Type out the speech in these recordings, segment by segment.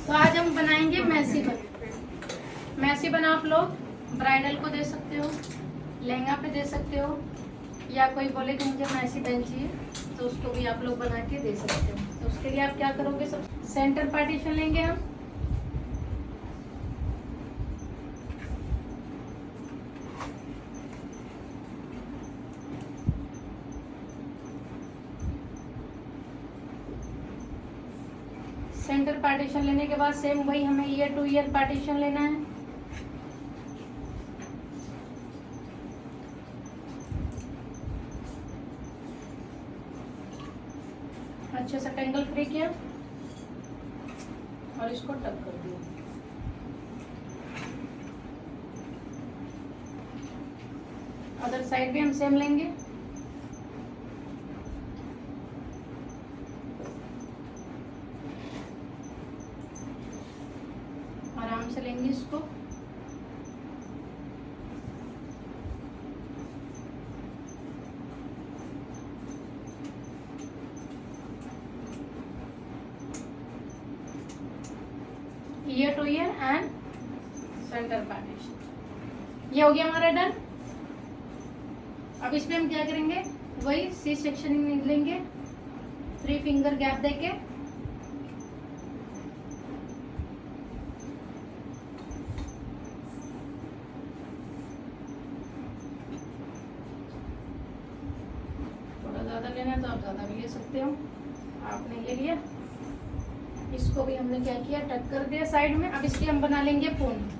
तो आज हम बनाएंगे मैसी बन। मैसी बन आप लोग ब्राइडल को दे सकते हो, लहंगा पे दे सकते हो, या कोई बोले कि मुझे मैसी बन चाहिए तो उसको भी आप लोग बना के दे सकते हो। तो उसके लिए आप क्या करोगे, सब सेंटर पार्टीशन लेंगे हम। सेंटर पार्टीशन लेने के बाद सेम वही हमें ईयर टू ईयर पार्टीशन लेना है। अच्छे से ट्रायंगल फ्री किया और इसको टक कर दिया। अदर साइड भी हम सेम लेंगे। आराम से लेंगे इसको। Year two year and centre partition, ये हो गया हमारा डन। अब इसमें हम क्या करेंगे, वही सी सेक्शनिंग लेंगे, 3 फिंगर गैप देके थोड़ा ज्यादा लेना है तो आप ज्यादा भी ले सकते हो। आपने ये लिया, इसको भी हमने क्या किया, टक कर दिया साइड में। अब इसकी हम बना लेंगे पोनी।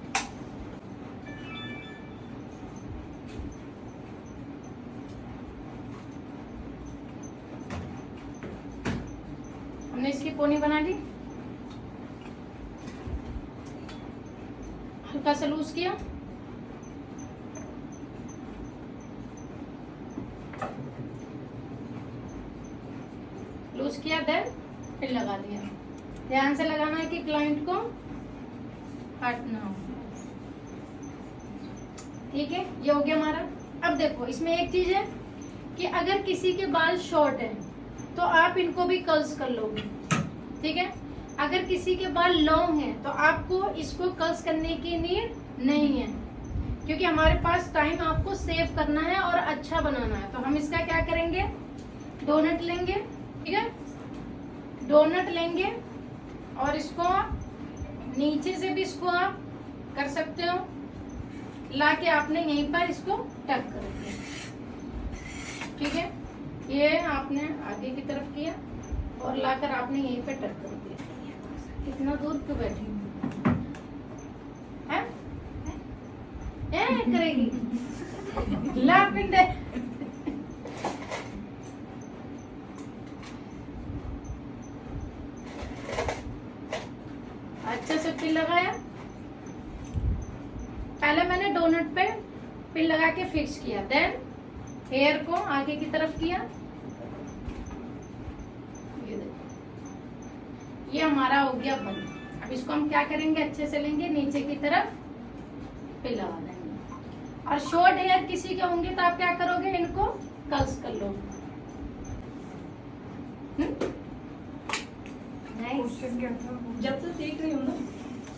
हमने इसकी पोनी बना ली, हल्का सा लूज किया, देन फिर लगा दिया। ध्यान से लगाना है कि क्लाइंट को हट ना हो। ठीक है, ये हो गया हमारा। अब देखो इसमें एक चीज है कि अगर किसी के बाल शॉर्ट है तो आप इनको भी कर्ल्स कर लोगे। ठीक है, अगर किसी के बाल लॉन्ग है तो आपको इसको कर्ल्स करने की नीड नहीं है, क्योंकि हमारे पास टाइम आपको सेव करना है और अच्छा बनाना है। तो हम इसका क्या करेंगे, डोनट लेंगे। ठीक है, डोनट लेंगे और इसको नीचे से भी इसको आप कर सकते हो, लाके आपने यहीं पर इसको टक कर दिया। ठीक है, ये आपने आगे की तरफ किया और लाकर आपने यहीं पे टक कर दिया। कितना दूर क्यों बैठी है? करेगी ला पिंडे। अच्छे से पिन लगाया। पहले मैंने डोनट पे पिन लगा के फिक्स किया, देन हेयर को आगे की तरफ किया। ये देखो, ये हमारा हो गया बन। अब इसको हम क्या करेंगे, अच्छे से लेंगे, नीचे की तरफ पिन लगा देंगे। और शॉर्ट हेयर किसी के होंगे तो आप क्या करोगे, इनको कर्ल्स कर लो। जब से सीख रही हूँ ना,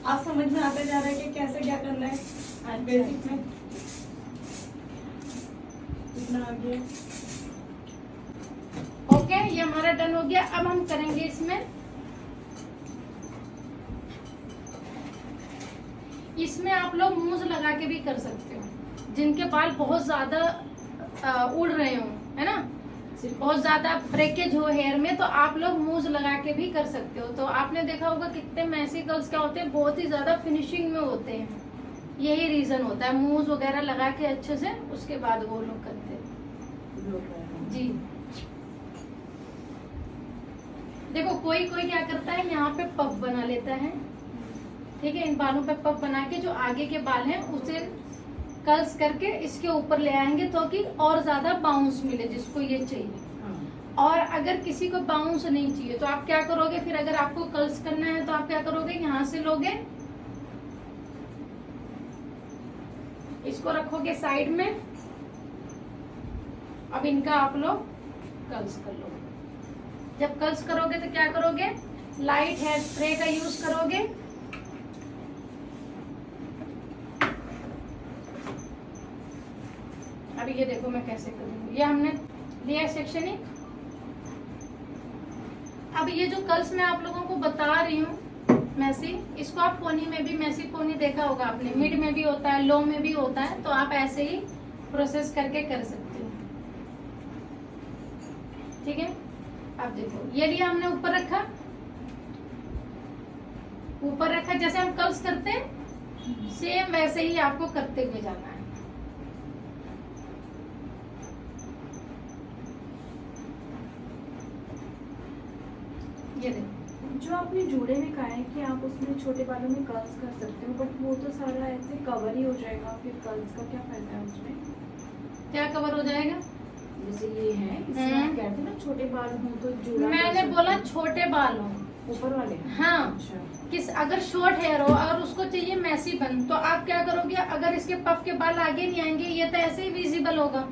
आज समझ में आता जा रहा है कि कैसे क्या करना है बेसिक में। इतना आ गया। ओके, ये हमारा डन हो गया। अब हम करेंगे इसमें आप लोग मूज लगा के भी कर सकते हो। जिनके बाल बहुत ज्यादा उड़ रहे हो, है ना, बहुत ज्यादा ब्रेकेज हो हेयर में, तो आप लोग मूज लगा के भी कर सकते हो। तो आपने देखा होगा कितने मैसी कर्ल्स क्या होते हैं, बहुत ही ज्यादा फिनिशिंग में होते हैं। यही रीजन होता है, मूज वगैरह लगा के अच्छे से उसके बाद वो लोग करते हैं। जी देखो, कोई कोई क्या करता है, यहाँ पे पफ बना लेता है। ठीक है, इन बालों पे पफ बना के जो आगे के बाल हैं उसे कर्ल्स करके इसके ऊपर ले आएंगे तो कि और ज्यादा बाउंस मिले, जिसको ये चाहिए। और अगर किसी को बाउंस नहीं चाहिए तो आप क्या करोगे, फिर अगर आपको कर्ल्स करना है तो आप क्या करोगे, यहाँ से लोगे, इसको रखोगे साइड में। अब इनका आप लोग कर्ल्स कर लो। जब कर्ल्स करोगे तो क्या करोगे, लाइट हेयर स्प्रे का यूज करोगे। अब ये देखो मैं कैसे करूंगी। ये हमने लिया सेक्शनिंग। अब ये जो कर्ल्स मैं आप लोगों को बता रही हूँ मैसी, इसको आप पोनी में भी, मैसी पोनी देखा होगा आपने, मिड में भी होता है, लो में भी होता है, तो आप ऐसे ही प्रोसेस करके कर सकते हो। ठीक है, अब देखो ये लिया हमने, ऊपर रखा, ऊपर रखा, जैसे हम कर्ल्स करते हैं सेम वैसे ही आपको करते हुए जाना है। ये देखो, जो आपने जूड़े में कहा है कि आप उसमें छोटे बालों में कर्ल्स कर सकते हो, बट वो तो सारा ऐसे कवर ही हो जाएगा, फिर कर्ल्स का क्या फायदा है उसमें? क्या कवर हो जाएगा? जैसे ये है, इसमें आप कहते हैं ना छोटे बाल हो तो जूड़ा कर मैंने सकते बोला हो। छोटे बाल हो, ऊपर वाले? हाँ। अच्छा। किस अगर शॉर्ट हेयर हो और उसको चाहिए मैसी बन, तो आप क्या करोगे, अगर इसके पफ के बाल आगे नहीं आएंगे, ये तो ऐसे ही विजिबल होगा,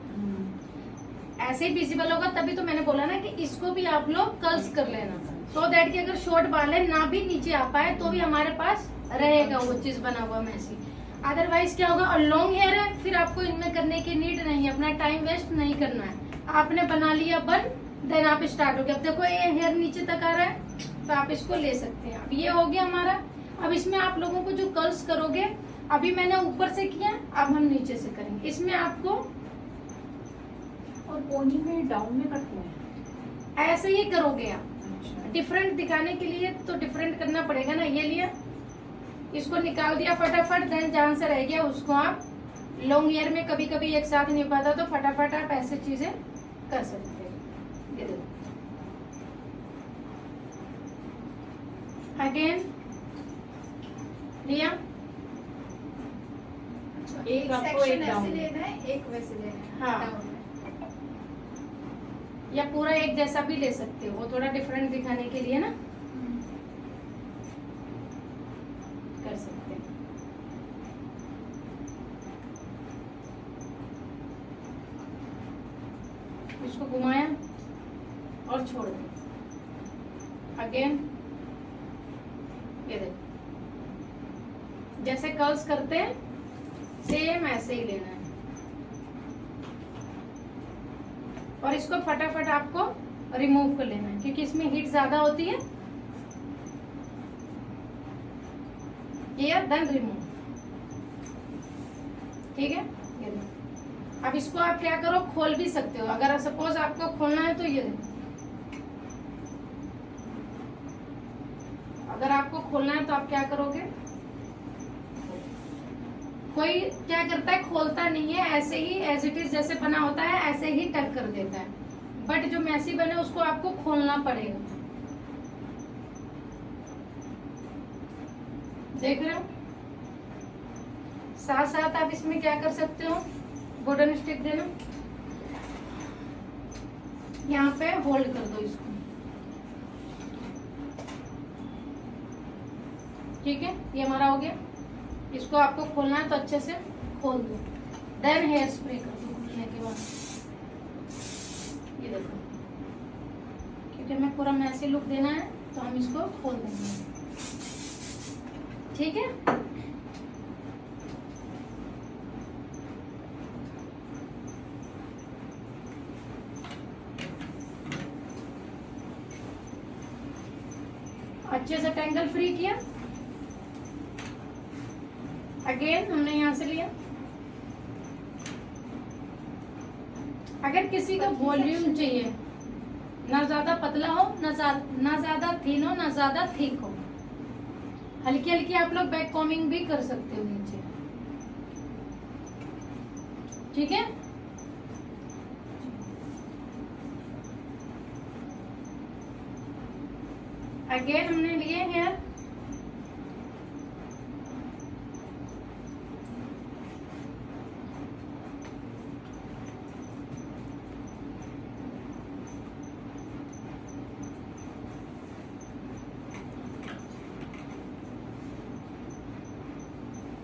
ऐसे ही विजिबल होगा, तभी तो मैंने बोला ना कि इसको भी आप लोग कर्ल्स कर लेना, सो दैट कि अगर शॉर्ट बाल है ना भी नीचे आ पाए तो भी हमारे पास रहेगा वो चीज बना हुआ मैसी। अदरवाइज क्या होगा, और लॉन्ग हेयर है, फिर आपको इनमें करने की नीड नहीं है, अपना टाइम वेस्ट नहीं करना है। आपने बना लिया बन, देन आप स्टार्ट हो गया। अब देखो ये हेयर नीचे तक आ रहा है, तो आप इसको ले सकते हैं। अब ये हो गया हमारा। अब इसमें आप लोगों को जो कर्ल्स करोगे, अभी मैंने ऊपर से किया, अब हम नीचे से करेंगे। इसमें आपको और पोनी में डाउन में कटना है? ऐसे ही करोगे आप, अच्छा। डिफरेंट दिखाने के लिए तो डिफरेंट करना पड़ेगा ना। ये लिया, इसको निकाल दिया फटाफट, देन जहां से रह गया उसको आप लॉन्ग हेयर में कभी कभी एक साथ नहीं पाता, तो फटाफट आप ऐसे चीजें कर सकते हैं। ये देखो, अगेन लिया, एक आपको एक डाउन लेना है, एक वैसे लेना है। हाँ। डाउन में। या पूरा एक जैसा भी ले सकते हो, वो थोड़ा डिफरेंट दिखाने के लिए ना कर सकते हैं। इसको घुमाया और छोड़ दिया। अगेन ये देखो, जैसे कर्ल्स करते हैं सेम ऐसे ही लेना है, और इसको फटाफट आपको रिमूव कर लेना है, क्योंकि इसमें हीट ज्यादा होती है। Then remove. ठीक है, ये देखो। अब इसको आप क्या करो, खोल भी सकते हो, अगर सपोज आपको खोलना है तो ये देखो, अगर आपको खोलना है तो आप क्या करोगे, कोई क्या करता है, खोलता नहीं है, ऐसे ही एज इट इज जैसे बना होता है ऐसे ही टक कर देता है, बट जो मैसी बने उसको आपको खोलना पड़ेगा। देख रहे हो, साथ साथ आप इसमें क्या कर सकते हो, गोल्डन स्टिक देना, यहाँ पे होल्ड कर दो इसको। ठीक है, ये हमारा हो गया। इसको आपको खोलना है तो अच्छे से खोल दो, देन हेयर स्प्रे कर दो खोलने के बाद। ये देखो, क्योंकि हमें पूरा मैसी लुक देना है तो हम इसको खोल देंगे। ठीक है, अच्छे से टेंगल फ्री किया। अगेन हमने यहाँ से लिया। अगर किसी का वॉल्यूम चाहिए, ना ज्यादा पतला हो, ना ज्यादा थिन हो, ना ज्यादा थिक हो, हल्की हल्की आप लोग बैक कॉमिंग भी कर सकते हो नीचे। ठीक है, अगेन हमने लिए हेयर।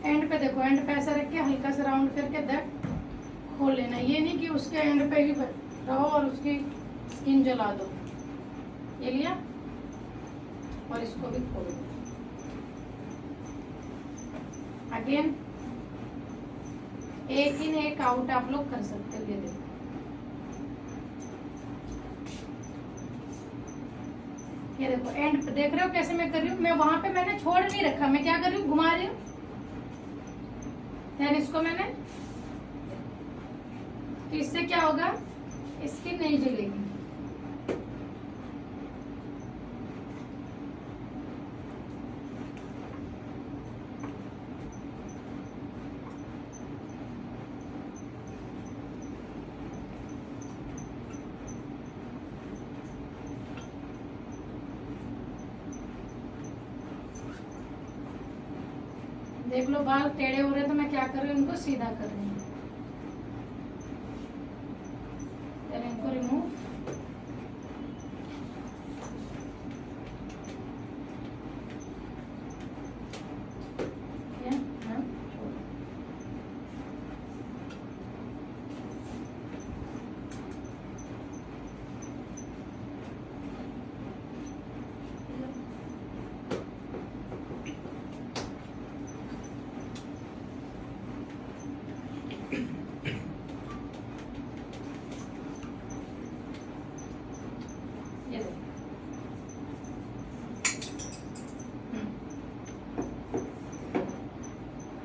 एंड पे देखो, एंड पे ऐसा रख के हल्का सा राउंड करके दैट खोल लेना। ये नहीं कि उसके एंड पे ही रहो और उसकी स्किन जला दो। ये लिया और इसको भी खोल दो। अगेन एक इन एक आउट आप लोग कर सकते हो। ये देखो, ये देखो एंड देख रहे हो कैसे मैं कर रही हूँ। मैं वहां पे मैंने छोड़ नहीं रखा, मैं क्या कर रही हूँ, घुमा रही हूँ। देन इसको मैंने, तो इससे क्या होगा, इसकी नहीं जलेगी। देख लो बाल टेढ़े हो रहे हैं तो मैं क्या कर रही हूँ, उनको सीधा कर रही हूँ। पहले इनको रिमूव, ये देखो।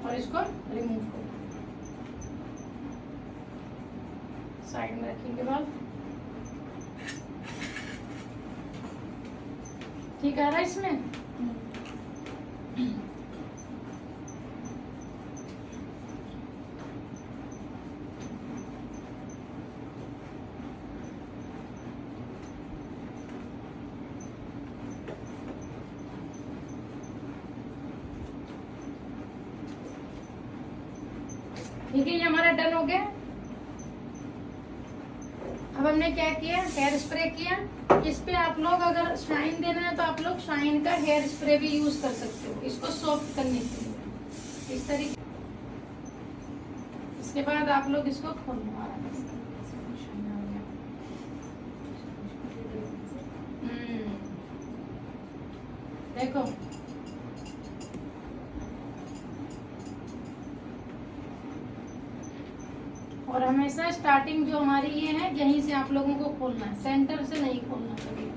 और इसको रिमूव करो, साइड में रखेंगे बाल। ठीक आ रहा है इसमें। ठीक है, ये हमारा डन हो गया। अब हमने क्या किया, हेयर स्प्रे किया। इस पे आप लोग अगर शाइन देना है तो आप लोग शाइन का हेयर स्प्रे भी यूज कर सकते हो, इसको सॉफ्ट करने के लिए इस तरीके। इसके बाद आप लोग इसको खोलने वाला देखो, और हमेशा स्टार्टिंग जो हमारी ये है यहीं से आप लोगों को खोलना है, सेंटर से नहीं खोलना कभी।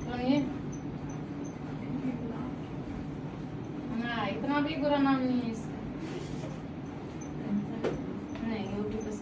सुनिए, हाँ इतना भी बुरा नाम नहीं है इसका। नहीं यूट्यूब पे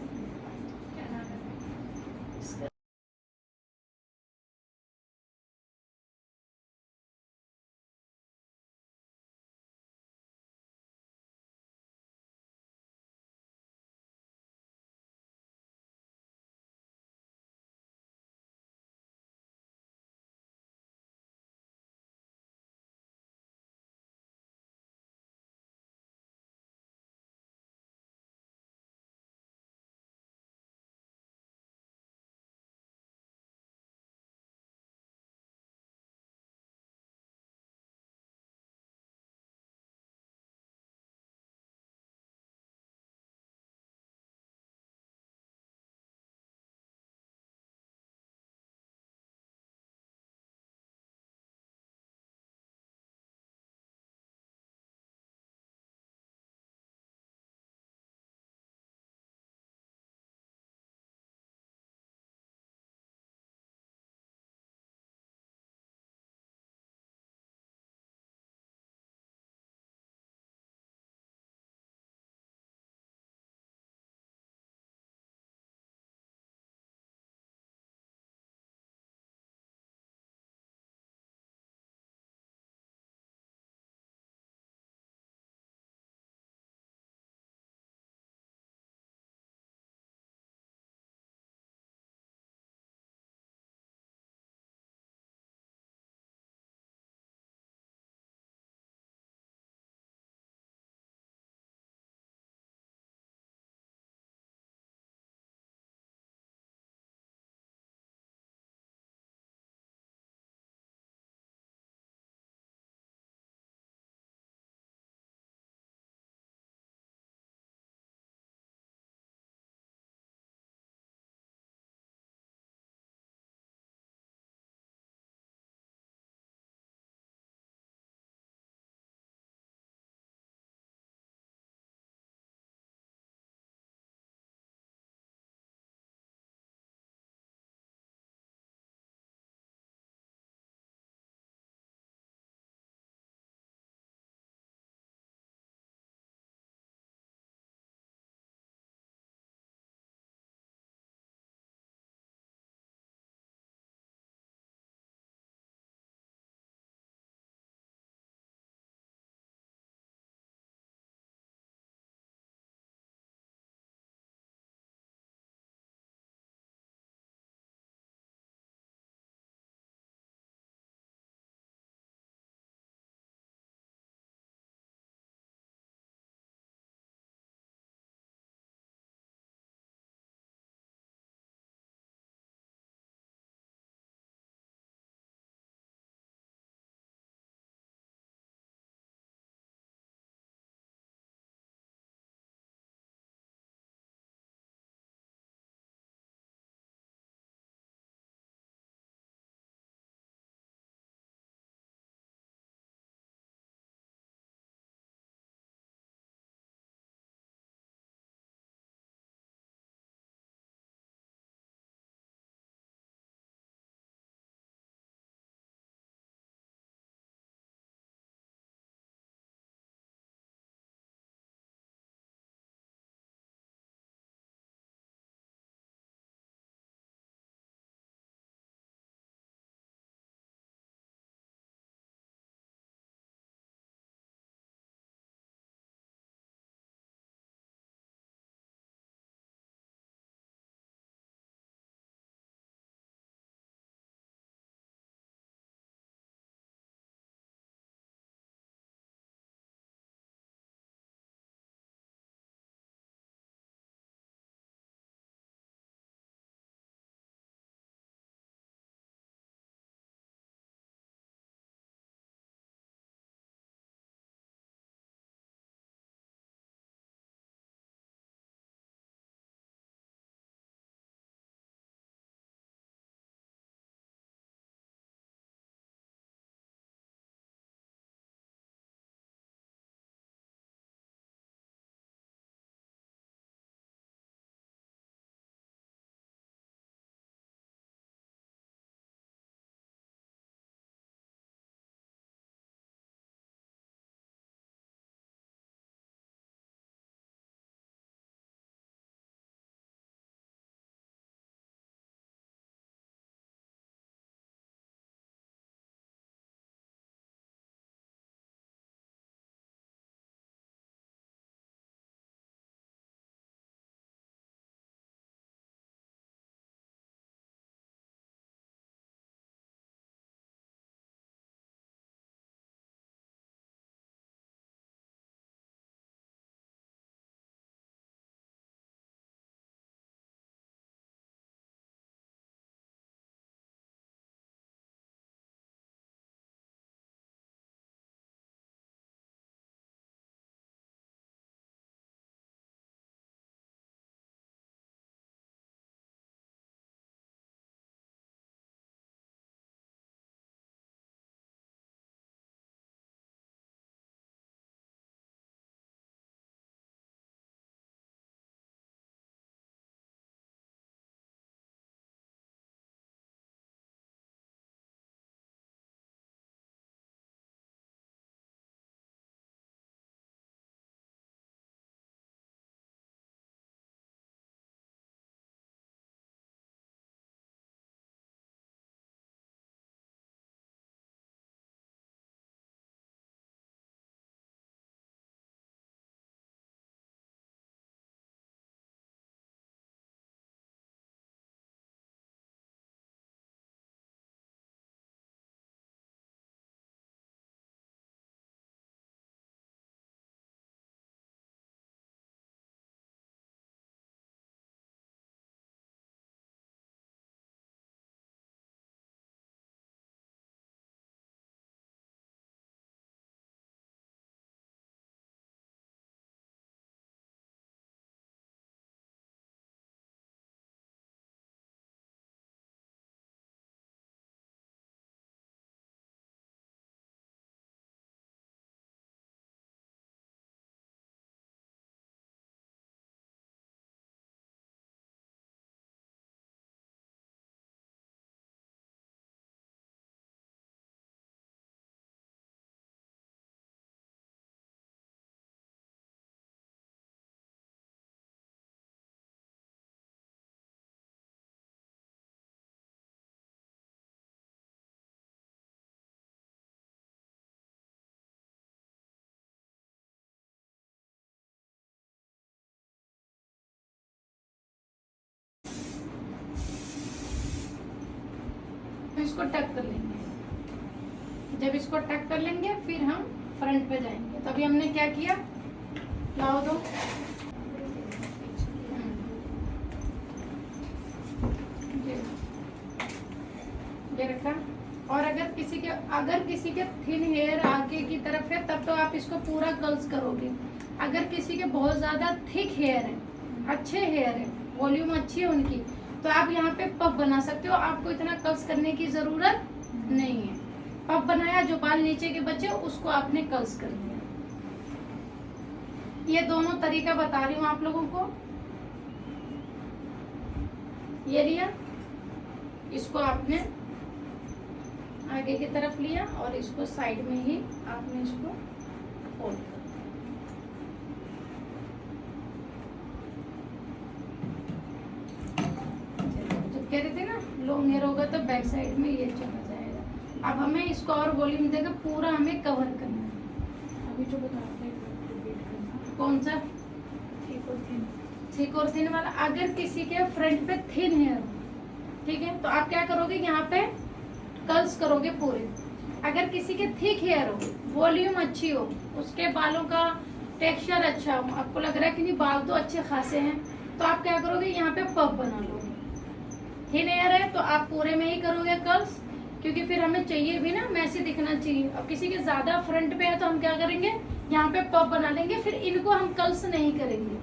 इसको टक कर लेंगे। जब इसको टक कर लेंगे फिर हम फ्रंट पे जाएंगे। तो अभी हमने क्या किया, लाओ दो, ये रखा। और अगर किसी के थिन हेयर आगे की तरफ है तब तो आप इसको पूरा कर्ल्स करोगे। अगर किसी के बहुत ज्यादा थिक हेयर है, अच्छे हेयर है, वॉल्यूम अच्छी है उनकी, तो आप यहाँ पे पफ बना सकते हो। आपको इतना कर्ल्स करने की जरूरत नहीं है। पफ बनाया, जो बाल नीचे के बचे उसको आपने कर्ल्स कर दिया। ये दोनों तरीका बता रही हूँ आप लोगों को। ये लिया, इसको आपने आगे की तरफ लिया और इसको साइड में ही आपने इसको फोल्ड कर दिया। जब कह रहे थे ना लॉन्ग हेयर होगा तो बैक साइड में ये चला जाएगा। अब हमें इसको और वॉल्यूम देकर पूरा हमें कवर करना है। अभी जो बता रहे थे रिपीट करना। कौन सा? थिक और थिन। थिक और थिन वाला। अगर किसी के फ्रंट पे थिन हेयर हो, ठीक है, तो आप क्या करोगे, यहाँ पे कर्ल्स करोगे पूरे। अगर किसी के थिक हेयर हो, वॉल्यूम अच्छी हो, उसके बालों का टेक्सचर अच्छा हो, आपको लग रहा है कि नहीं बाल तो अच्छे खासे हैं, तो आप क्या करोगे, यहाँ पे पफ बना लोगे। थिन हेयर है तो आप पूरे में ही करोगे कर्ल्स, क्योंकि फिर हमें चाहिए भी ना, मैसी दिखना चाहिए। अब किसी के ज्यादा फ्रंट पे है तो हम क्या करेंगे, यहाँ पे पफ बना लेंगे, फिर इनको हम कर्ल्स नहीं करेंगे।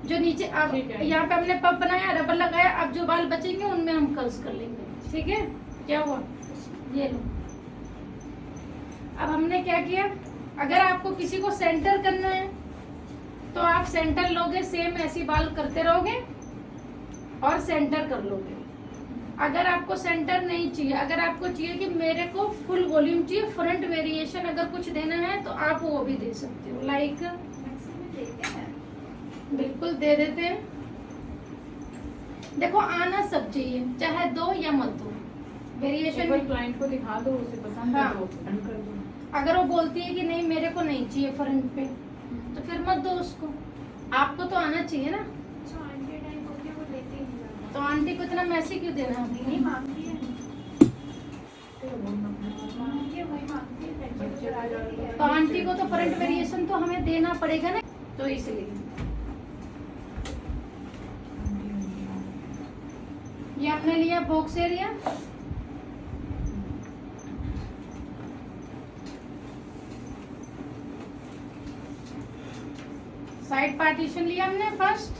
जो नीचे अब यहाँ पे हमने पफ बनाया, रबर लगाया, अब जो बाल बचेंगे उनमें हम कर्ल्स कर लेंगे। ठीक है, क्या हुआ, ये लो। अब हमने क्या किया, अगर आपको किसी को सेंटर करना है तो आप सेंटर लोगे, सेम ऐसी बाल करते रहोगे और सेंटर कर लोगे। अगर आपको सेंटर नहीं चाहिए, अगर आपको चाहिए कि मेरे को फुल वॉल्यूम चाहिए, फ्रंट वेरिएशन अगर कुछ देना है तो आप वो भी दे सकते हो। लाइक बिल्कुल दे देते हैं। देखो आना सब चाहिए, चाहे दो या मत दो, वेरिएशन क्लाइंट को दिखा दो, उसे पसंद हाँ। है तो डन कर दो। अगर वो बोलती है कि नहीं मेरे को नहीं चाहिए फ्रंट पे, तो फिर मत दो उसको, आपको तो आना चाहिए ना। जो आंटी टाइप होती है वो लेते ही नहीं जाते। तो आंटी को इतना मैसेज क्यों देना है? नहीं मांगती है, मांगती है, वही मांगती है, टेंशन चला जाती है। तो आंटी को तो फ्रंट वेरिएशन तो हमें देना पड़ेगा ना, तो इसलिए ये हमने लिया बॉक्स एरिया। साइड पार्टीशन लिया हमने फर्स्ट,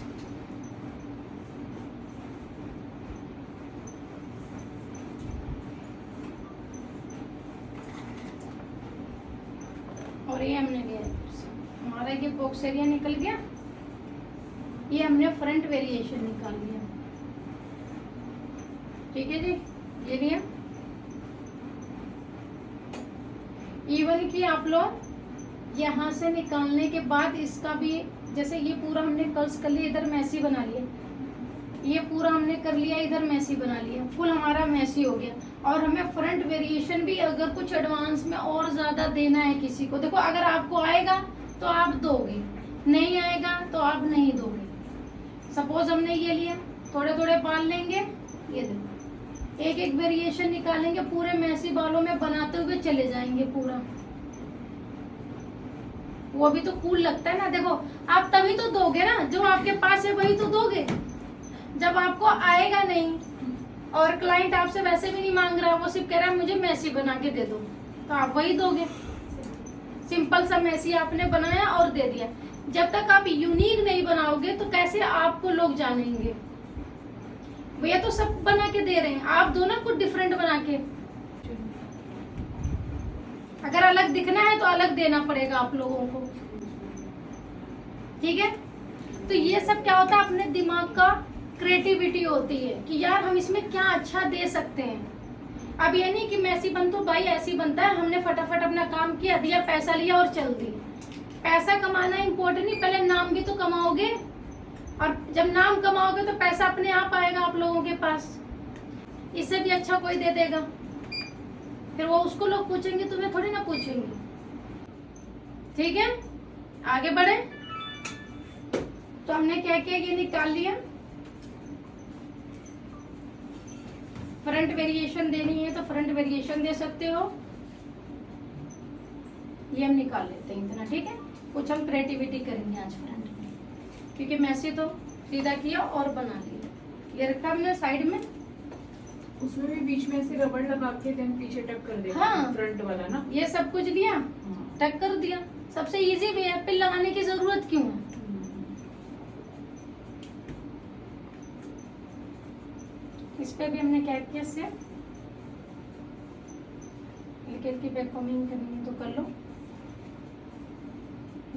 और ये हमने लिया, हमारा ये बॉक्स एरिया निकल गया। ये हमने फ्रंट वेरिएशन निकाल लिया। ठीक है जी, ये लिया। इवन कि आप लोग यहाँ से निकालने के बाद इसका भी, जैसे ये पूरा हमने कर्ल्स कर लिया, इधर मैसी बना लिया, ये पूरा हमने कर लिया, इधर मैसी बना लिया, फुल हमारा मैसी हो गया। और हमें फ्रंट वेरिएशन भी अगर कुछ एडवांस में और ज्यादा देना है किसी को, देखो अगर आपको आएगा तो आप दोगे, नहीं आएगा तो आप नहीं दोगे। सपोज हमने ये लिया, थोड़े थोड़े बाल लेंगे, ये देखो एक एक वेरिएशन निकालेंगे, पूरे मैसी बालों में बनाते हुए चले जाएंगे पूरा। वो भी तो कूल लगता है ना। देखो आप तभी तो दोगे ना, जो आपके पास है वही तो दोगे। जब आपको आएगा नहीं और क्लाइंट आपसे वैसे भी नहीं मांग रहा, वो सिर्फ कह रहा है मुझे मैसी बना के दे दो, तो आप वही दोगे। सिंपल सा मैसी आपने बनाया और दे दिया। जब तक आप यूनिक नहीं बनाओगे तो कैसे आपको लोग जानेंगे। भैया तो सब बना के दे रहे हैं, आप दो ना कुछ डिफरेंट बना के। अगर अलग दिखना है तो अलग देना पड़ेगा आप लोगों को। ठीक है, तो ये सब क्या होता है, अपने दिमाग का क्रिएटिविटी होती है कि यार हम इसमें क्या अच्छा दे सकते हैं। अब ये नहीं कि मैसी बन तो भाई ऐसी बनता है, हमने फटाफट अपना काम किया, दिया, पैसा लिया और चल दी। पैसा कमाना इम्पोर्टेंट नहीं, पहले नाम भी तो कमाओगे, और जब नाम कमाओगे तो पैसा अपने आप आएगा आप लोगों के पास। इससे भी अच्छा कोई दे देगा, फिर वो उसको लोग पूछेंगे, तुम्हें थोड़ी ना पूछेंगे। ठीक है, आगे बढ़े। तो हमने क्या किया, ये निकाल लिया फ्रंट वेरिएशन देनी है तो फ्रंट वेरिएशन दे सकते हो। ये हम निकाल लेते हैं इतना, ठीक है। कुछ हम क्रिएटिविटी करेंगे आज फ्रंट में, क्योंकि मैसे तो सीधा किया और बना लिया। ये रखा हमने साइड में, उसमें भी बीच में ऐसे रबड़ लगा के देन पीछे टक कर देना। हाँ। फ्रंट वाला ना। ये सब कुछ दिया, हाँ। टक कर दिया। सबसे इजी वे है, पिन लगाने की जरूरत क्यों है। इस पे भी हमने क्या किया, से हल्की बैक कॉमिंग करनी है तो कर लो।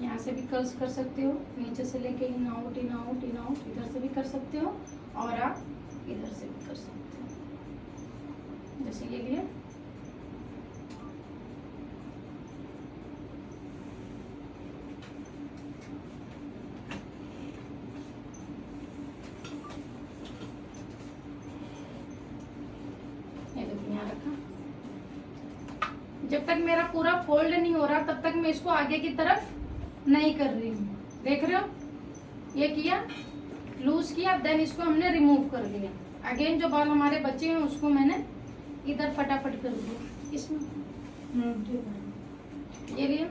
यहाँ से भी कर्ल्स कर सकते हो, नीचे से लेके in out in out in out, इधर से भी कर सकते हो और आप इधर से भी कर सकते हो, जैसे ये लिए। ये देखो यहाँ रखा। जब तक मेरा पूरा फोल्ड नहीं हो रहा तब तक मैं इसको आगे की तरफ नहीं कर रही हूँ। देख रहे हो, ये किया, लूज किया, देन इसको हमने रिमूव कर दिया। अगेन जो बाल हमारे बचे हैं उसको मैंने इधर फटाफट कर दिया इसमें। ये लिए,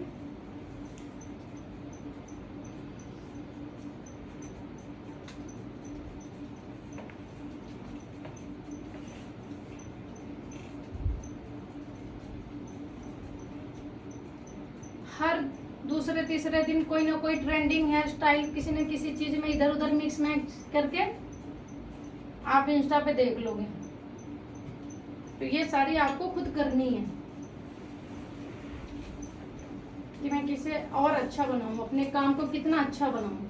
हर दूसरे तीसरे दिन कोई ना कोई ट्रेंडिंग हेयर स्टाइल किसी न किसी चीज में इधर उधर मिक्स मैच करके आप इंस्टा पे देख लोगे। तो ये सारी आपको खुद करनी है कि मैं किसे और अच्छा बनाऊं, अपने काम को कितना अच्छा बनाऊं।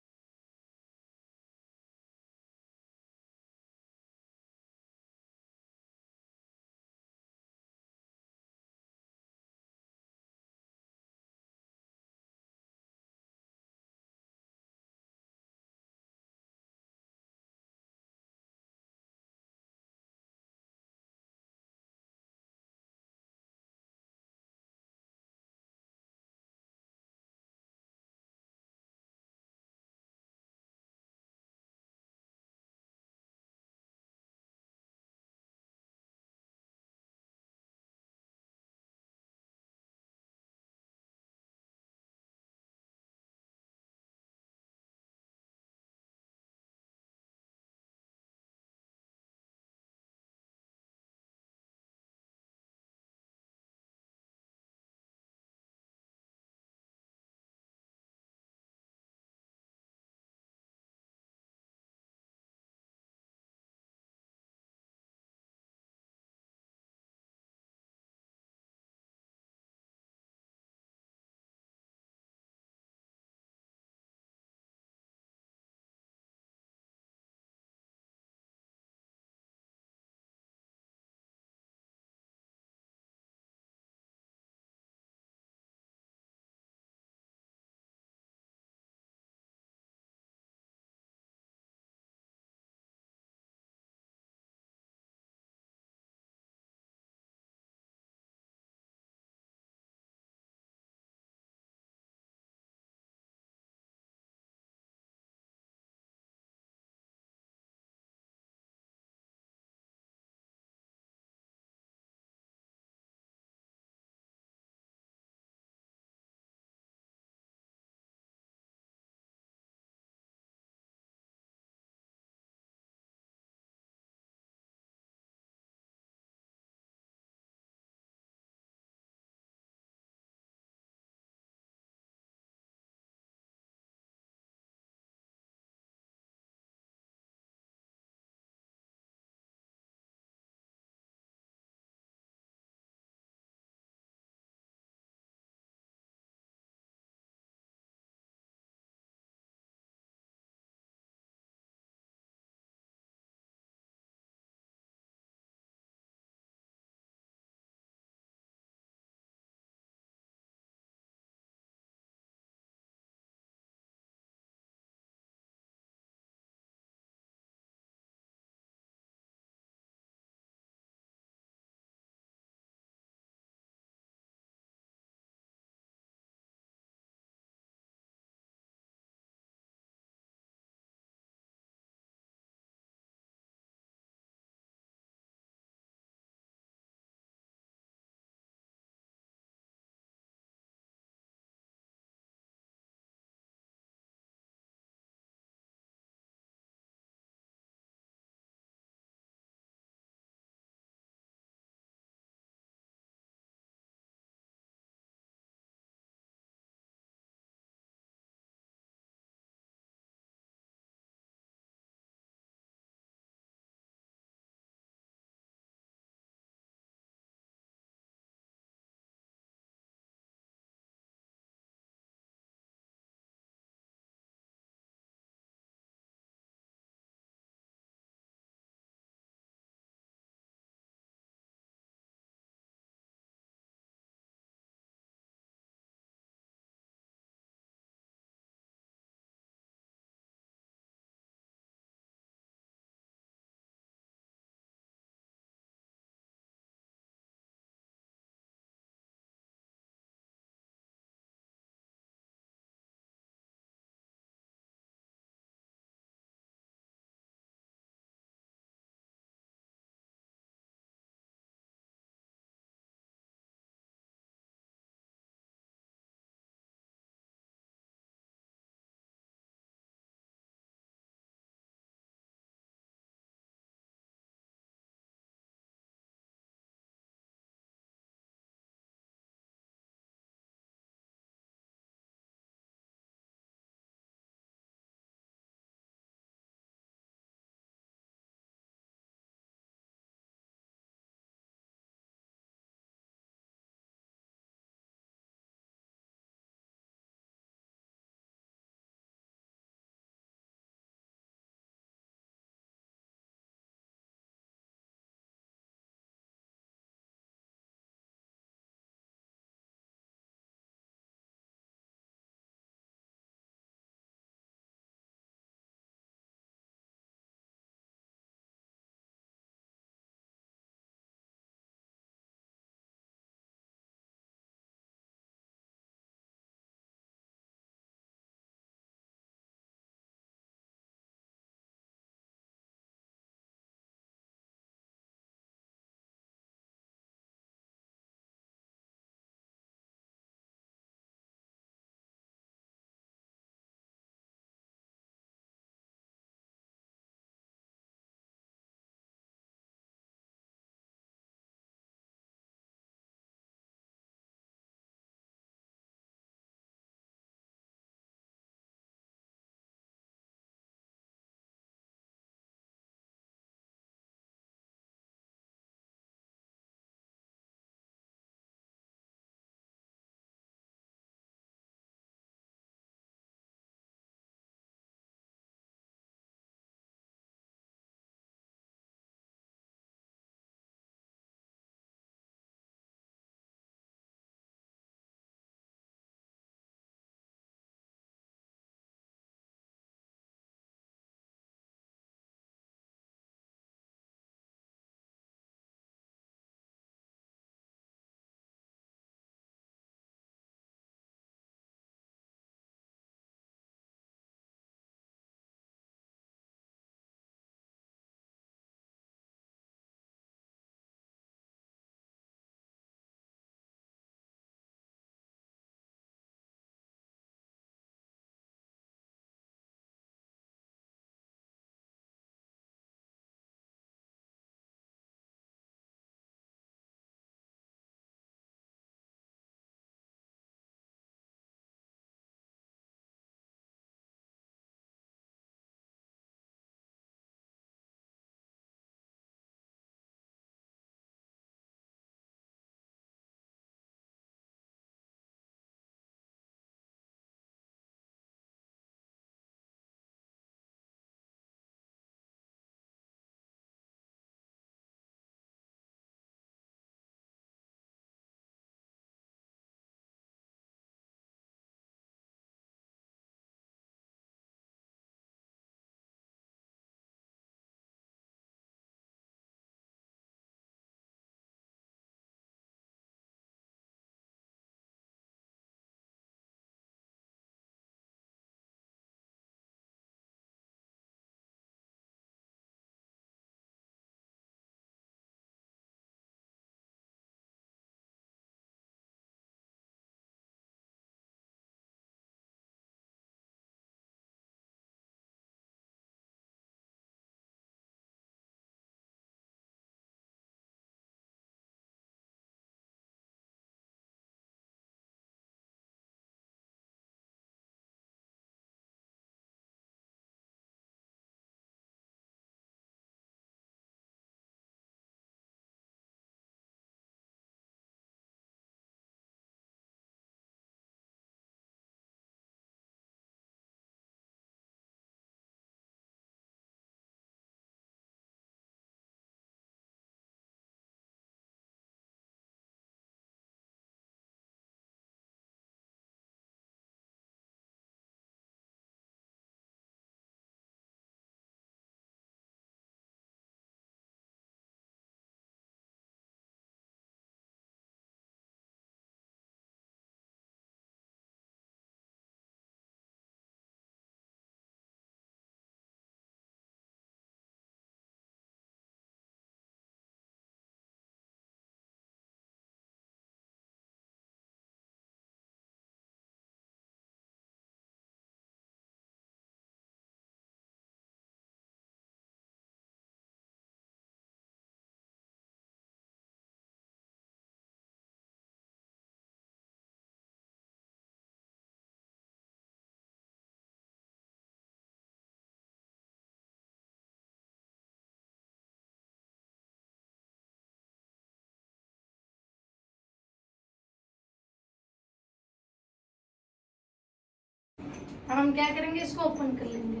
अब हम क्या करेंगे, इसको ओपन कर लेंगे।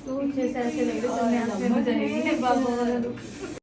तो जैसे ऐसे लग रहे सब में आंखें हो जाएंगी, बाबा वाला look।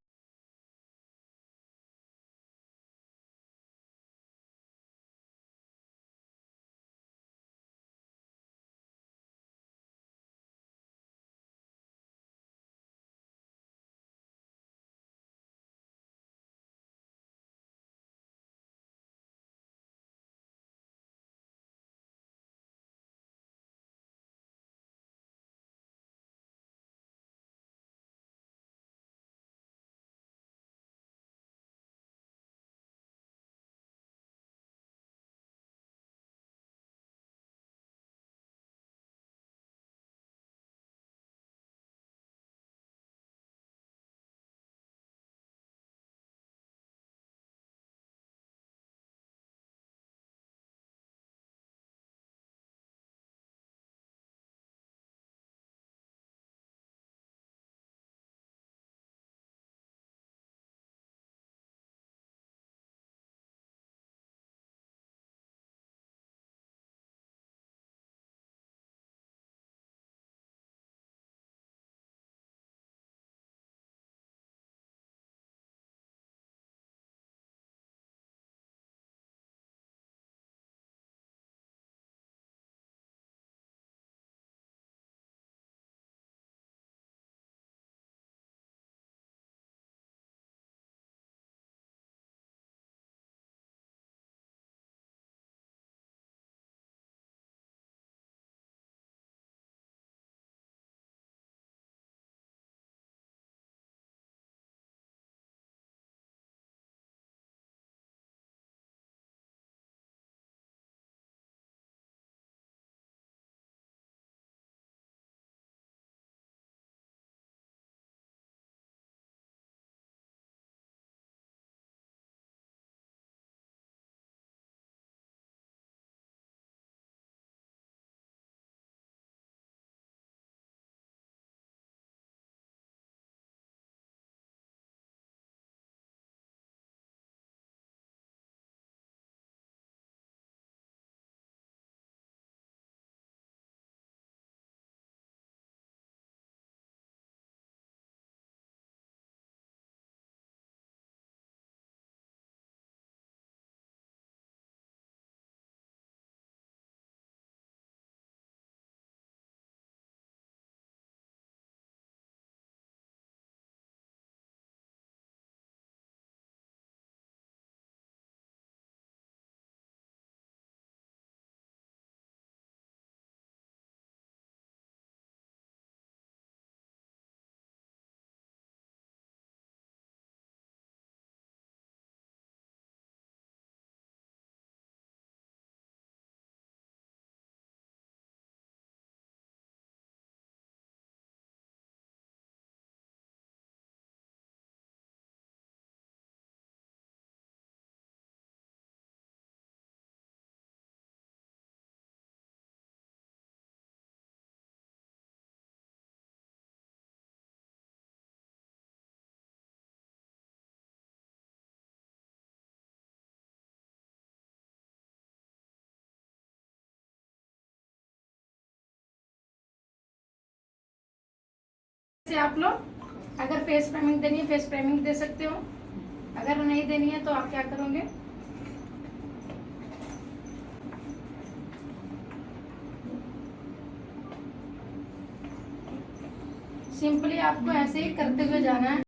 से आप लोग अगर फेस प्राइमिंग देनी है, फेस प्राइमिंग दे सकते हो। अगर नहीं देनी है तो आप क्या करोगे, सिंपली आपको ऐसे ही करते हुए जाना है।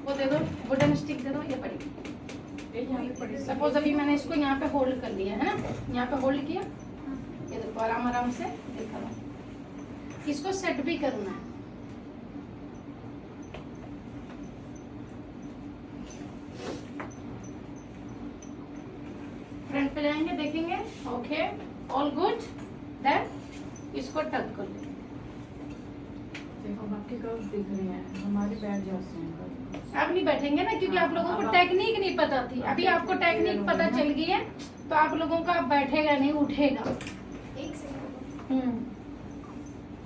वो दे दो, वुडन स्टिक दे दो, ये पड़ी। सपोज अभी मैंने इसको यहाँ पे होल्ड कर लिया है ना, यहाँ पे होल्ड किया, ये देखो आराम आराम से दिखा रहा। इसको सेट भी करना है। फ्रंट पे जाएंगे, देखेंगे, ओके ऑल गुड, देन इसको टक कर लो। देखो अब आपके कर्व्स दिख रहे हैं, हमारे बैठ जाते हैं कर्व। अब नहीं बैठेंगे ना, क्योंकि आप लोगों को टेक्निक नहीं पता थी। अभी आपको टेक्निक पता चल गई है, तो आप लोगों का अब बैठेगा नहीं, उठेगा। एक सेकंड,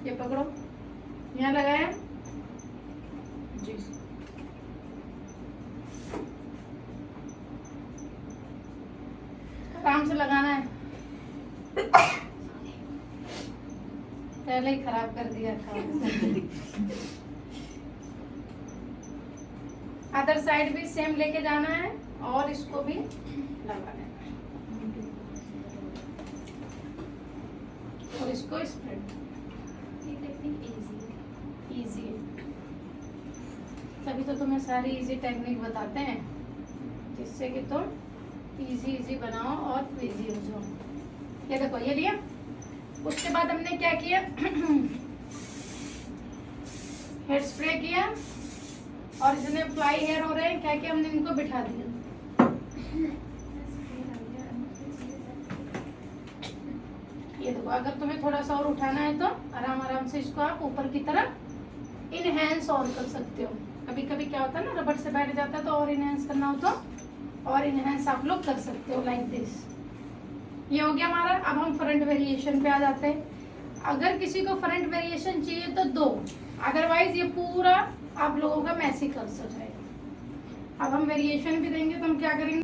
ये पकड़ो, यहाँ लगाया जी आराम से लगाना है। पहले ही खराब कर दिया था। अदर साइड भी सेम लेके जाना है और इसको भी लगा देना है और इसको स्प्रेड। ये टेक्निक इजी इजी, तभी तो तुम्हें सारी इजी टेक्निक बताते हैं, जिससे कि तुम इजी बनाओ और इजी हो जाओ। ये देखो, ये लिया। उसके बाद हमने क्या किया, हेयर स्प्रे किया और जितने फ्लाई हेयर हो रहे हैं क्या किया, हमने इनको बिठा दिया। ये देखो, अगर तुम्हें थोड़ा सा और उठाना है तो आराम आराम से इसको आप ऊपर की तरफ इनहेंस और कर सकते हो। कभी कभी क्या होता है ना, रबड़ से बैठ जाता है, तो और इनहेंस करना हो तो और इनहेंस आप लोग कर सकते हो, लाइक दिस। ये हो गया हमारा। अब हम फ्रंट वेरिएशन पे आ जाते हैं। अगर किसी को फ्रंट वेरिएशन चाहिए तो दो, अदरवाइज ये पूरा आप लोगों का मैसी कर्व्स हो जाएगा। अब हम वेरिएशन भी देंगे तो हम क्या करेंगे,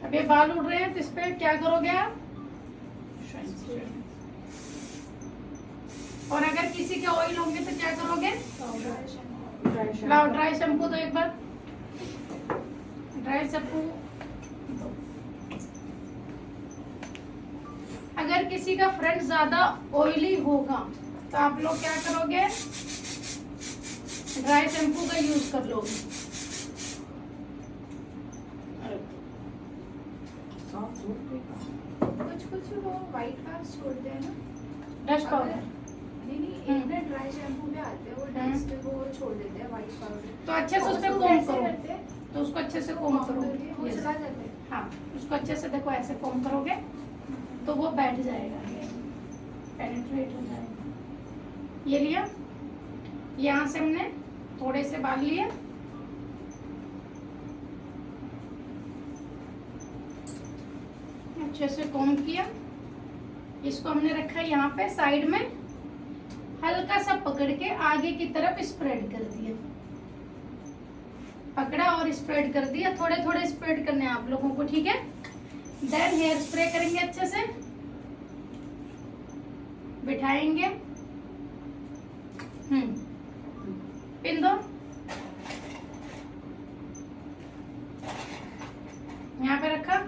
अब ये बाल उड़ रहे हैं तो इस पे क्या करोगे आप, और अगर किसी के ऑयल होंगे तो क्या करोगे, लाओ ड्राई शैम्पू दो एक बार, ड्राई शैम्पू। अगर किसी का फ्रंट ज्यादा ऑयली होगा तो आप लोग क्या करोगे, ड्राई शैम्पू का यूज कर लोगे। कुछ वो व्हाइट कास्ट छोड़ते हैं ना, डस्ट पाउडर, नहीं एक ना ड्राई शैम्पू में आते हैं वो डस्ट वो छोड़ देते हैं व्हाइट पाउडर। तो अच्छे से उस पे कोम करो, तो उसको अच्छे से कोम करो। वो Yes. चला जाते हैं। हाँ, उसको अच्छे से देखो, ऐसे कोम करोगे तो वो बैठ जाएगा, पेनिट्रेट हो जाएगा। ये लिया, यहाँ से हमने थोड़े से बाल लिए, अच्छे से कोम किया, इसको हमने रखा यहाँ पे साइड में, हल्का सा पकड़ के आगे की तरफ स्प्रेड कर दिया, पकड़ा और स्प्रेड कर दिया। थोड़े थोड़े स्प्रेड करने हैं आप लोगों को, ठीक है। देन हेयर स्प्रे करेंगे, अच्छे से बिठाएंगे, पिन दो, यहाँ पे रखा,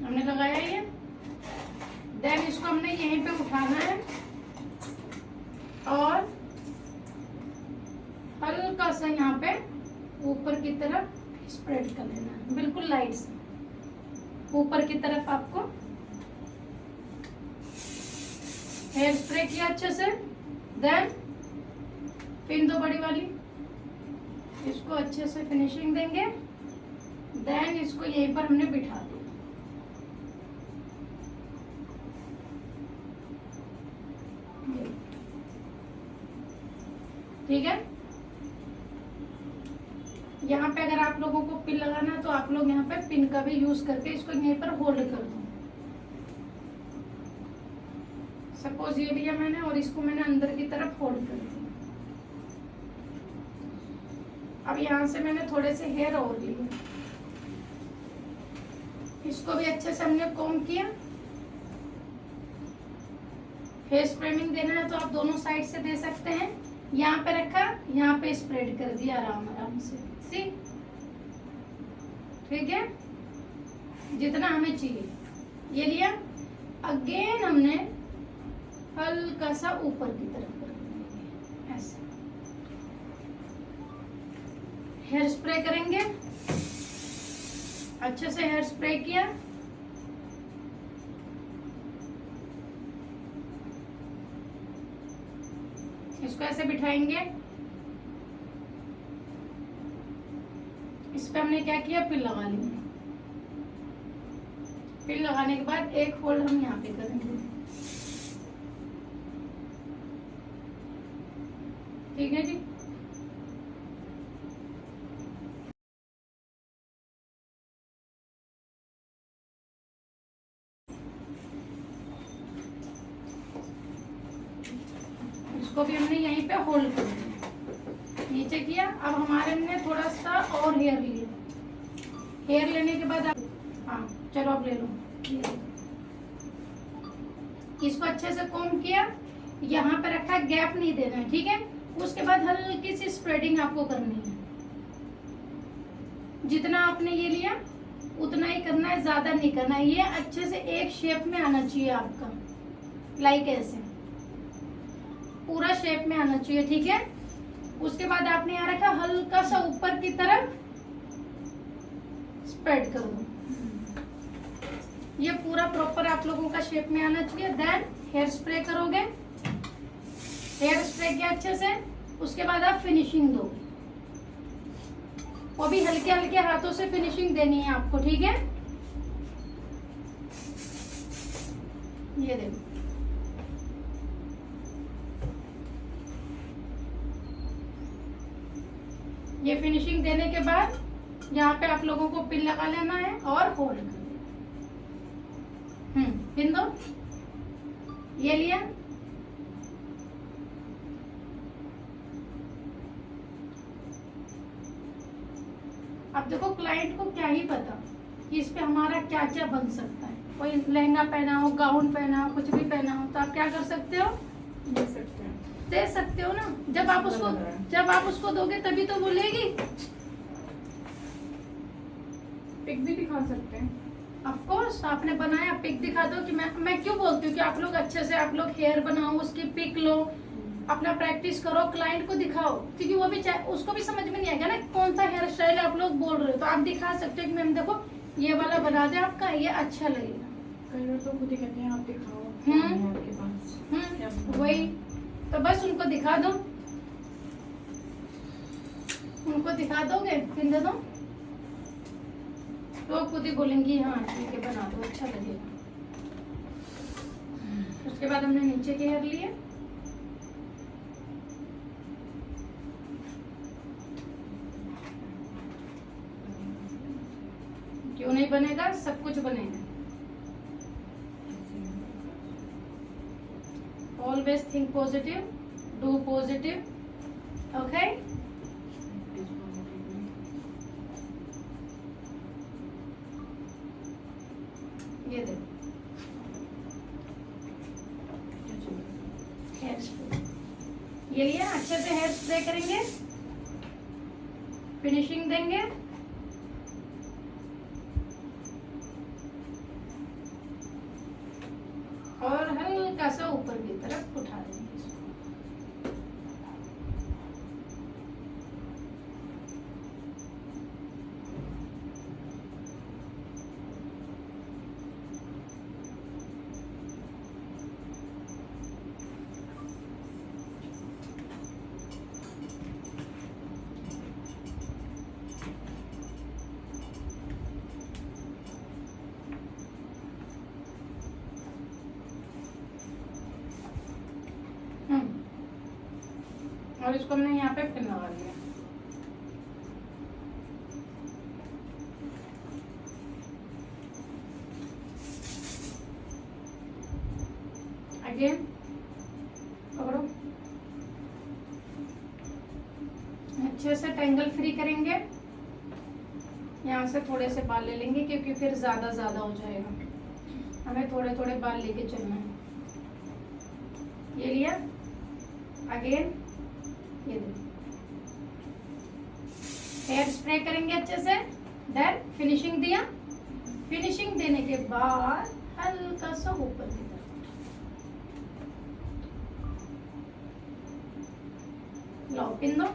हमने लगाया ये। देन इसको हमने यहीं पे उठाना है और हल्का सा यहाँ पे ऊपर की तरफ स्प्रेड कर लेना है, बिल्कुल लाइट से ऊपर की तरफ। आपको हेयर स्प्रे किया अच्छे से, देन पिन दो बड़ी वाली, इसको अच्छे से फिनिशिंग देंगे। देन इसको यहीं पर हमने बिठा दिया, ठीक है। यहाँ पे अगर आप लोगों को पिन लगाना है तो आप लोग यहाँ पे पिन का भी यूज करके इसको यहीं पर होल्ड कर दो। सपोज ये लिया मैंने और इसको मैंने अंदर की तरफ होल्ड कर दिया। अब यहाँ से मैंने थोड़े से हेयर और लिए, इसको भी अच्छे से हमने कोम किया। हेयर स्प्रेमिंग देना है तो आप दोनों साइड से दे सकते हैं। यहाँ पे रखा, यहाँ पे स्प्रेड कर दिया आराम आराम से, सी, ठीक है, जितना हमें चाहिए। ये लिया, अगेन हमने हल्का सा ऊपर की तरफ कर देंगे, ऐसे हेयर स्प्रे करेंगे। अच्छे से हेयर स्प्रे किया, इसको ऐसे बिठाएंगे। इस पे हमने क्या किया, पिन लगा लिया। पिन लगाने के बाद एक होल्ड हम यहाँ पे करेंगे, ठीक है जी। इसको भी हमने यहीं पे होल्ड कर दिया, नीचे किया। अब हमारे ने थोड़ा सा और हेयर लिया, हेयर लेने के बाद हाँ चलो अब ले लो। इसको अच्छे से कॉम्ब किया, यहाँ पे रखा, गैप नहीं देना है, ठीक है। उसके बाद हल्की सी स्प्रेडिंग आपको करनी है, जितना आपने ये लिया उतना ही करना है, ज्यादा नहीं करना है। ये अच्छे से एक शेप में आना चाहिए आपका, लाइक ऐसे पूरा शेप में आना चाहिए, ठीक है। उसके बाद आपने यहाँ रखा, हल्का सा ऊपर की तरफ स्प्रेड कर दो, ये पूरा प्रॉपर आप लोगों का शेप में आना चाहिए। देन हेयर स्प्रे करोगे, हेयर स्प्रे किया अच्छे से, उसके बाद आप फिनिशिंग दो, वो भी हल्के हल्के हाथों से फिनिशिंग देनी है आपको, ठीक है। ये देखो, ये फिनिशिंग देने के बाद यहाँ पे आप लोगों को पिन लगा लेना है और होल्ड कर देना। पिन दो, ये लिया, अब देखो क्लाइंट को क्या ही पता कि इस पे हमारा क्या क्या बन सकता है। कोई लहंगा पहना हो, गाउन पहना हो, कुछ भी पहना हो, तो आप क्या कर सकते हो, दे सकते हो ना। जब आप उसको दोगे तभी तो बोलेगी। पिक भी दिखा सकते हैं, ऑफ कोर्स आपने बनाया, पिक दिखा दो। कि मैं क्यों बोलती हूँ कि आप लोग अच्छे से आप लोग हेयर बनाओ, उसकी पिक लो, अपना प्रैक्टिस करो, क्लाइंट को दिखाओ, क्योंकि वो भी उसको भी समझ में नहीं आएगा ना कौन सा हेयर स्टाइल आप लोग बोल रहे हो। तो आप दिखा सकते हो कि मैम देखो ये वाला बना दे आपका, ये अच्छा लगेगा। कई बार तो खुद ही कहते हैं आप दिखाओ आपके पास। वही तो, बस उनको दिखा दो, उनको दिखा दोगे, पिन दे दो, तो खुद ही बोलेंगी हाँ ठीक है बना दो, अच्छा लगेगा। उसके बाद हमने नीचे के हेयर लिए, क्यों नहीं बनेगा, सब कुछ बनेगा। Always think positive, do positive, okay? ये देखो हेयर स्प्रे, ये लिया, अच्छे से हेयर स्प्रे करेंगे, फिनिशिंग देंगे, और हल्का सा ऊपर की तरफ उठा देंगे। और इसको हमने यहाँ पे पिन लगा दिया। अगेन पकड़ो, अच्छे से टेंगल फ्री करेंगे। यहाँ से थोड़े से बाल ले लेंगे क्योंकि फिर ज्यादा हो जाएगा, हमें थोड़े थोड़े बाल लेके चलना है। ये लिया, अगेन ये देखो, हेयर स्प्रे करेंगे अच्छे से, देन फिनिशिंग दिया। फिनिशिंग देने के बाद हल्का सा ऊपर की तरफ लो, पिन दो,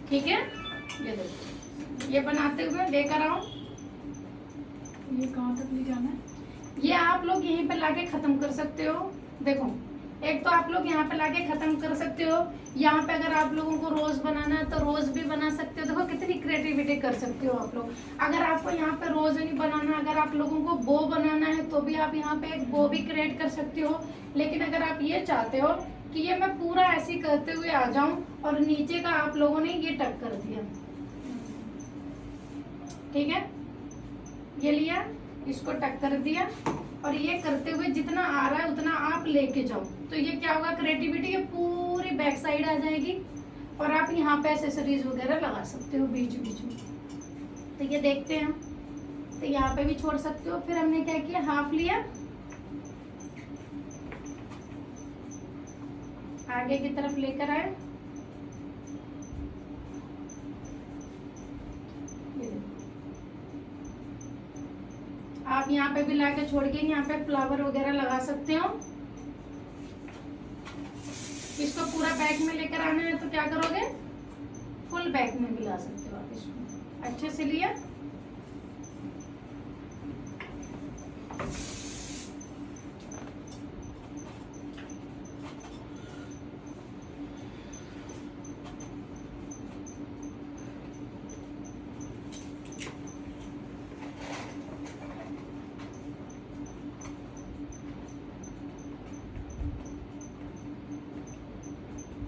ठीक है, ये देखो, ये बनाते हुए लेकर आओ। ये कहाँ तक ले जाना है? ये आप लोग यहीं पे लाके खत्म कर सकते हो। देखो, एक तो आप लोग यहाँ पे लाके खत्म कर सकते हो। यहाँ पे अगर आप लोगों को रोज बनाना है तो रोज भी बना सकते हो। देखो कितनी क्रिएटिविटी कर सकते हो आप लोग। अगर आपको यहाँ पे रोज नहीं बनाना, अगर आप लोगों को बो बनाना है तो भी आप यहाँ पे एक बो भी क्रिएट कर सकते हो। लेकिन अगर आप ये चाहते हो कि ये मैं पूरा ऐसे ही करते हुए आ जाऊं और नीचे का आप लोगों ने ये टक कर दिया, ठीक है, ये लिया, इसको टक कर दिया और ये करते हुए जितना आ रहा है उतना आप लेके जाओ। तो ये क्या होगा, क्रिएटिविटी ये पूरी बैक साइड आ जाएगी और आप यहाँ पे एक्सेसरीज वगैरह लगा सकते हो बीच बीच में। तो ये देखते हैं हम, तो यहाँ पे भी छोड़ सकते हो। फिर हमने क्या किया, हाफ लिया, आगे की तरफ लेकर आए, आप यहाँ पे भी लाके छोड़ के यहाँ पे फ्लावर वगैरह लगा सकते हो। इसको पूरा बैग में लेकर आना है तो क्या करोगे, फुल बैग में भी ला सकते हो आप इसको। अच्छे से लिया,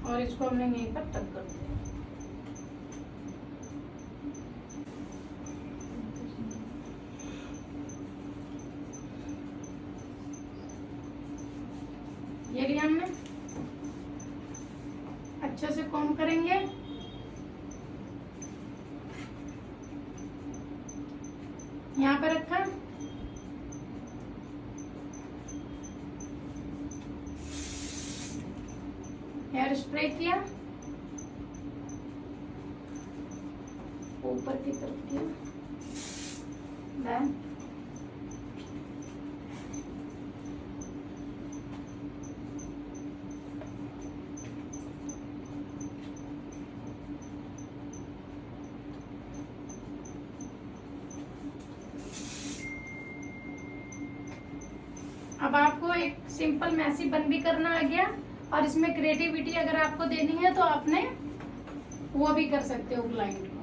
और इसको हमने यहीं पर टक कर दिया। ये लिया हमने, अच्छे से कॉम्ब करेंगे। यहाँ पे रखा, हेयर स्प्रे किया, ऊपर की तरफ किया, डन। अब आपको एक सिंपल मैसी बन भी करना आ गया और इसमें क्रिएटिविटी अगर आपको देनी है तो आपने वो भी कर सकते हो क्लाइंट को।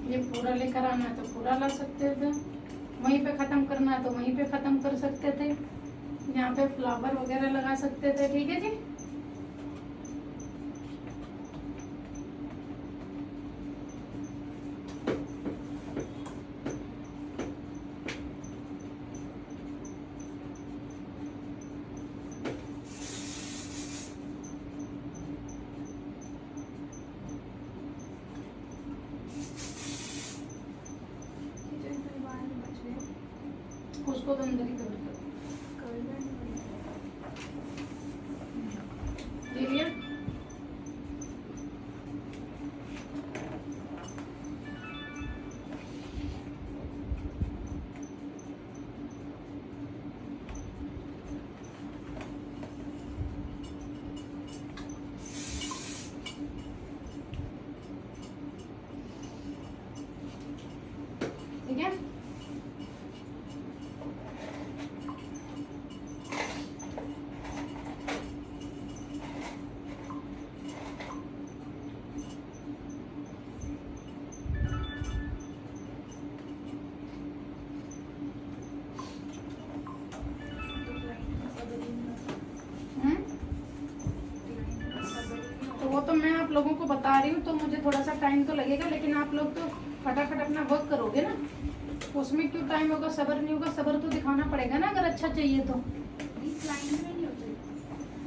ये पूरा लेकर आना है तो पूरा ला सकते थे, वहीं पे खत्म करना है तो वहीं पे खत्म कर सकते थे, यहाँ पे फ्लावर वगैरह लगा सकते थे। ठीक है जी, उसको तो अंदर ही कवर कर लिया। ठीक है, तो वो तो मैं आप लोगों को बता रही हूँ तो मुझे थोड़ा सा टाइम तो लगेगा, लेकिन आप लोग तो फटाफट अपना वर्क करोगे ना, उसमें क्यों टाइम होगा, सब्र नहीं होगा, सब्र तो दिखाना पड़ेगा ना अगर अच्छा चाहिए तो।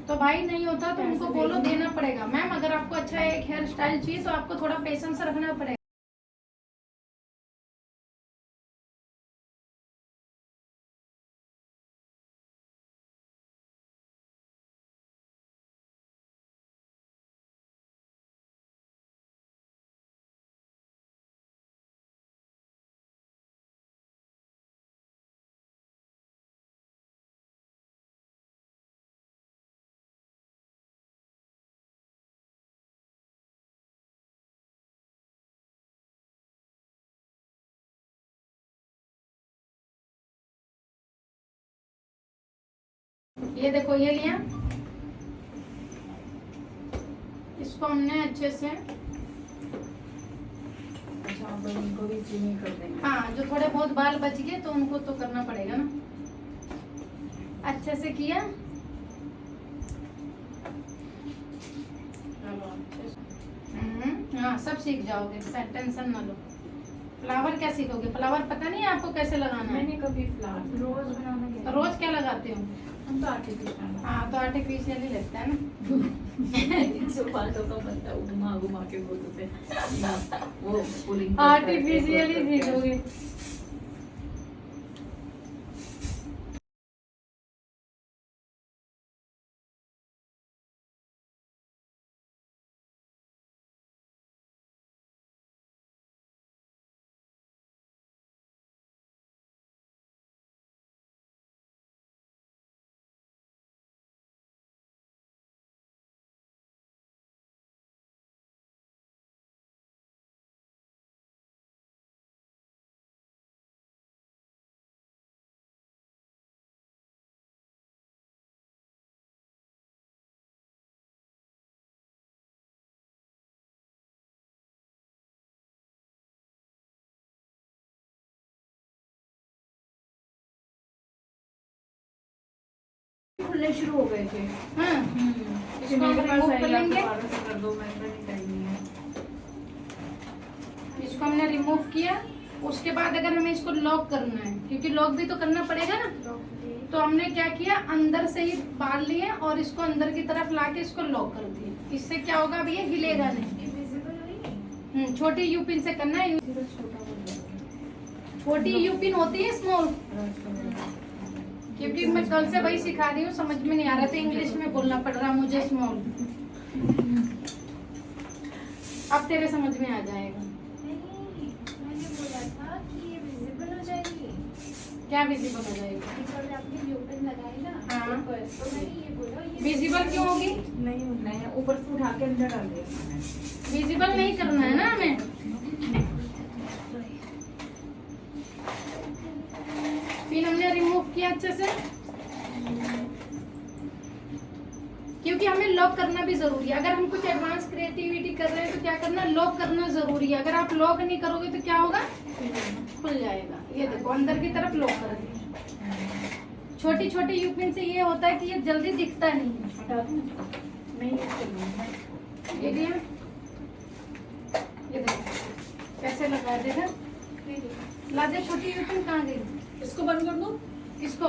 तो भाई नहीं होता तो उनको बोलो देना पड़ेगा। मैम अगर आपको अच्छा एक हेयर स्टाइल चाहिए तो आपको थोड़ा पेशेंस रखना पड़ेगा। ये देखो ये लिया, इसको हमने अच्छे से, अच्छा आप उनको भी चीनी कर देंगे। हाँ जो थोड़े बहुत बाल बच गए तो उनको तो करना पड़ेगा ना, अच्छे से किया। हाँ सब सीख जाओगे, टेंशन ना लो। फ्लावर क्या सीखोगे? फ्लावर पता नहीं है आपको कैसे लगाना है? मैंने कभी फ्लावर रोज बनाना तो रोज क्या लगाते हो? हम तो आर्टिफिशियल। हाँ तो आर्टिफिशियल ही लगता है ना। जो बातों का बनता है घुमा घुमा के बोलते थे वो पुलिंग आर्टिफिशियल ही सीखोगे। खुलने शुरू हो गए थे। हाँ इसको इसको हम मेरे पास रिमूव है, कर आप लेंगे। दोबारा से कर दो, मैं नहीं करनी है। इसको हमने रिमूव किया। उसके बाद अगर हमें इसको लॉक करना है, क्योंकि लॉक भी तो करना पड़ेगा ना, तो हमने क्या किया, अंदर से ही बाल लिए और इसको अंदर की तरफ लाके इसको लॉक कर दिया। इससे क्या होगा, अभी ये हिलेगा नहीं। छोटी यूपिन से करना है। छोटी यूपिन होती है स्मॉल, क्योंकि मैं कल से वही सिखा रही हूँ, समझ में नहीं आ रहा था, इंग्लिश में बोलना पड़ रहा मुझे स्मॉल। अब तेरे समझ में आ जाएगा। मैंने बोला था कि ये विजिबल हो जाएगी। क्या विजिबल हो जाएगी? जब आपने यूपिन लगाई ना हाँ। ऊपर, तो मैंने ये बोला ये विजिबल क्यों होगी? नहीं ऊपर से उठा के अंदर डाल दिया। विजिबल नहीं करना है ना हमें। फिर हमने रिमूव किया अच्छे से, क्योंकि हमें लॉक करना भी जरूरी है। अगर हम कुछ एडवांस क्रिएटिविटी कर रहे हैं तो क्या करना, लॉक करना जरूरी है। अगर आप लॉक नहीं करोगे तो क्या होगा, खुल जाएगा। ये देखो अंदर की तरफ लॉक कर दिया। छोटी छोटी यूपिन से ये होता है कि ये जल्दी दिखता नहीं है। नहीं ये ये दिया, ये देखो कैसे लगा देगा। ला दे, छोटी यूपिन कहाँ गई? इसको बंद कर दो। इसको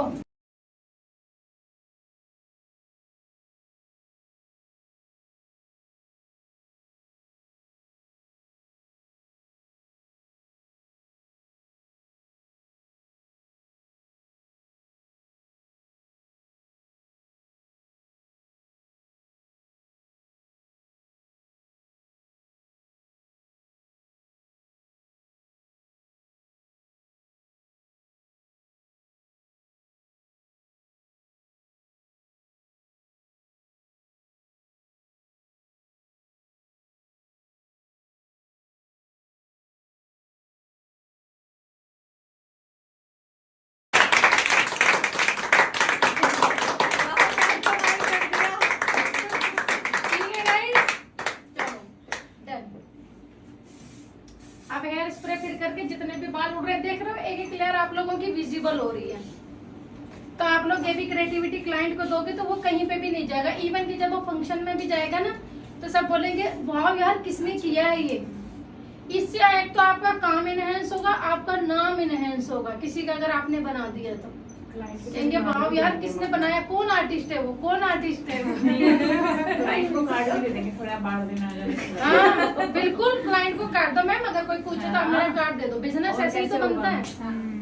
अब हेयर स्प्रे फिर करके जितने भी बाल उड़ रहे हैं, देख रहे हो एक एक लेयर आप लोगों की विजिबल हो रही है। तो आप लोग ये भी क्रिएटिविटी क्लाइंट को दोगे तो वो कहीं पे भी नहीं जाएगा। इवन कि जब वो फंक्शन में भी जाएगा ना तो सब बोलेंगे वाह यार किसने किया है ये। इससे एक तो आपका काम इनहेंस होगा, आपका नाम इनहेंस होगा किसी का अगर आपने बना दिया तो। कहेंगे वाह यार किसने बनाया, कौन आर्टिस्ट है वो, कौन आर्टिस्ट है वो। क्लाइंट को कार्ड भी दे देंगे, थोड़ा बाढ़ देना अगर। हाँ बिल्कुल, क्लाइंट को कार्ड दो मैम, अगर कोई पूछे तो आप मेरा कार्ड दे दो, बिजनेस और ऐसे ही तो कैसे बनता होगा? है।